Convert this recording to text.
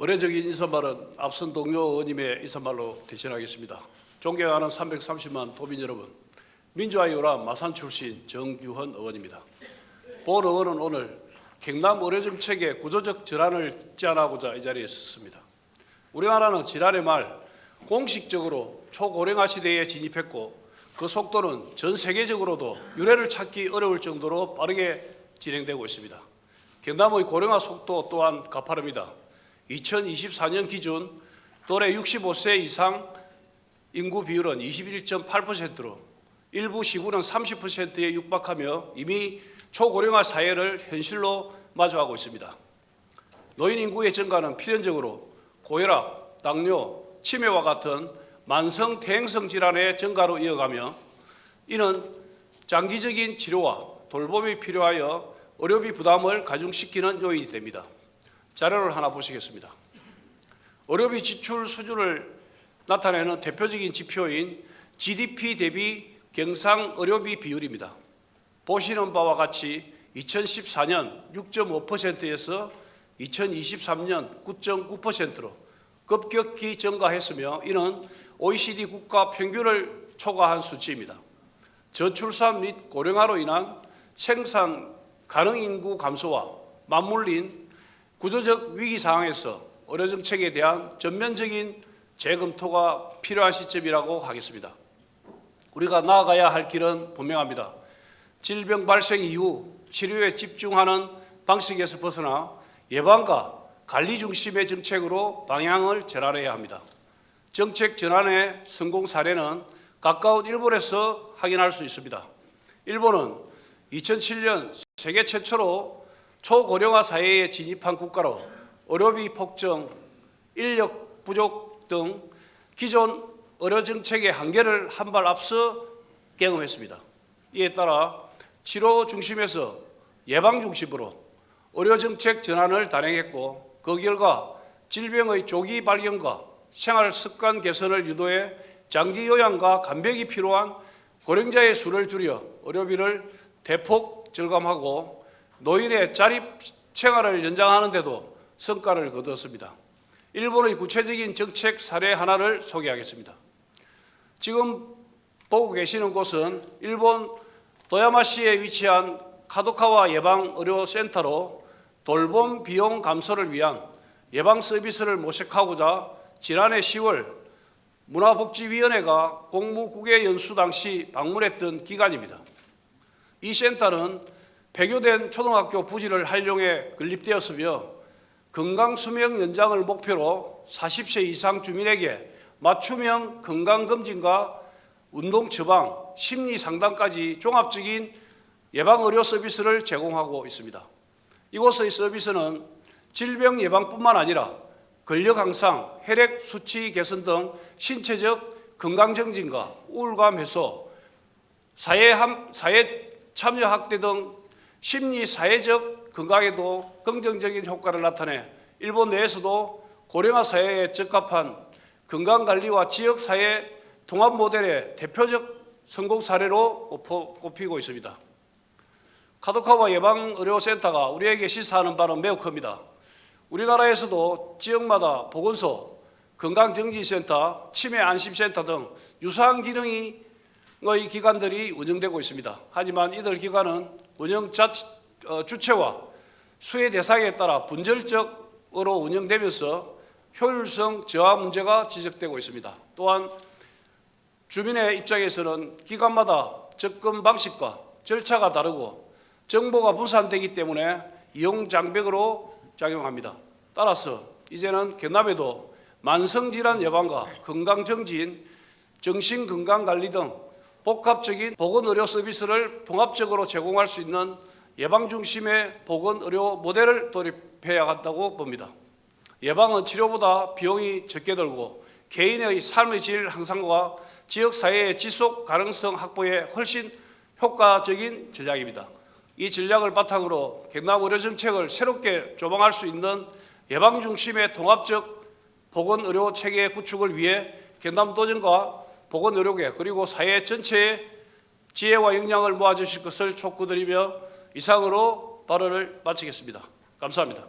의례적인 인사말은 앞선 동료 의원님의 인사말로 대신하겠습니다. 존경하는 330만 도민 여러분, 민주화유라 마산 출신 정규헌 의원입니다. 본 의원은 오늘 경남 의료정책의 구조적 전환을 제안하고자 이 자리에 섰습니다. 우리나라는 지난해 말 공식적으로 초고령화 시대에 진입했고 그 속도는 전 세계적으로도 유례를 찾기 어려울 정도로 빠르게 진행되고 있습니다. 경남의 고령화 속도 또한 가파릅니다. 2024년 기준 또래 65세 이상 인구 비율은 21.8%로 일부 시군은 30%에 육박하며 이미 초고령화 사회를 현실로 마주하고 있습니다. 노인 인구의 증가는 필연적으로 고혈압, 당뇨, 치매와 같은 만성 퇴행성 질환의 증가로 이어가며 이는 장기적인 치료와 돌봄이 필요하여 의료비 부담을 가중시키는 요인이 됩니다. 자료를 하나 보시겠습니다. 의료비 지출 수준을 나타내는 대표적인 지표인 GDP 대비 경상 의료비 비율입니다. 보시는 바와 같이 2014년 6.5%에서 2023년 9.9%로 급격히 증가했으며 이는 OECD 국가 평균을 초과한 수치입니다. 저출산 및 고령화로 인한 생산 가능 인구 감소와 맞물린 구조적 위기 상황에서 의료정책에 대한 전면적인 재검토가 필요한 시점이라고 하겠습니다. 우리가 나아가야 할 길은 분명합니다. 질병 발생 이후 치료에 집중하는 방식에서 벗어나 예방과 관리 중심의 정책으로 방향을 전환해야 합니다. 정책 전환의 성공 사례는 가까운 일본에서 확인할 수 있습니다. 일본은 2007년 세계 최초로 초고령화 사회에 진입한 국가로 의료비 폭증, 인력 부족 등 기존 의료정책의 한계를 한 발 앞서 경험했습니다. 이에 따라 치료 중심에서 예방 중심으로 의료정책 전환을 단행했고 그 결과 질병의 조기 발견과 생활 습관 개선을 유도해 장기 요양과 간백이 필요한 고령자의 수를 줄여 의료비를 대폭 절감하고 노인의 자립 생활을 연장하는 데도 성과를 거두었습니다. 일본의 구체적인 정책 사례 하나를 소개하겠습니다. 지금 보고 계시는 곳은 일본 도야마시에 위치한 카도카와 예방의료센터로 돌봄 비용 감소를 위한 예방 서비스를 모색하고자 지난해 10월 문화복지위원회가 공무국외 연수 당시 방문했던 기관입니다. 이 센터는 폐교된 초등학교 부지를 활용해 건립되었으며 건강수명 연장을 목표로 40세 이상 주민에게 맞춤형 건강검진과 운동 처방, 심리 상담까지 종합적인 예방의료 서비스를 제공하고 있습니다. 이곳의 서비스는 질병 예방뿐만 아니라 근력 향상, 혈액 수치 개선 등 신체적 건강 정진과 우울감 해소, 사회 참여 확대 등 심리 사회적 건강에도 긍정적인 효과를 나타내 일본 내에서도 고령화 사회에 적합한 건강관리와 지역사회 통합 모델의 대표적 성공 사례로 꼽히고 있습니다. 카도카와 예방의료센터가 우리에게 시사하는 바는 매우 큽니다. 우리나라에서도 지역마다 보건소, 건강정진센터, 치매안심센터 등 유사한 기능의 기관들이 운영되고 있습니다. 하지만 이들 기관은 운영 주체와 수혜 대상에 따라 분절적으로 운영되면서 효율성 저하 문제가 지적되고 있습니다. 또한 주민의 입장에서는 기관마다 접근 방식과 절차가 다르고 정보가 분산되기 때문에 이용 장벽으로 작용합니다. 따라서 이제는 경남에도 만성질환 예방과 건강정진, 정신건강관리 등 복합적인 보건의료 서비스를 통합적으로 제공할 수 있는 예방 중심의 보건의료 모델을 도입해야 한다고 봅니다. 예방은 치료보다 비용이 적게 들고 개인의 삶의 질 향상과 지역사회의 지속 가능성 확보에 훨씬 효과적인 전략입니다. 이 전략을 바탕으로 경남 의료정책을 새롭게 조망할 수 있는 예방 중심의 통합적 보건의료 체계 구축을 위해 경남도정과 보건의료계 그리고 사회 전체의 지혜와 역량을 모아주실 것을 촉구드리며 이상으로 발언을 마치겠습니다. 감사합니다.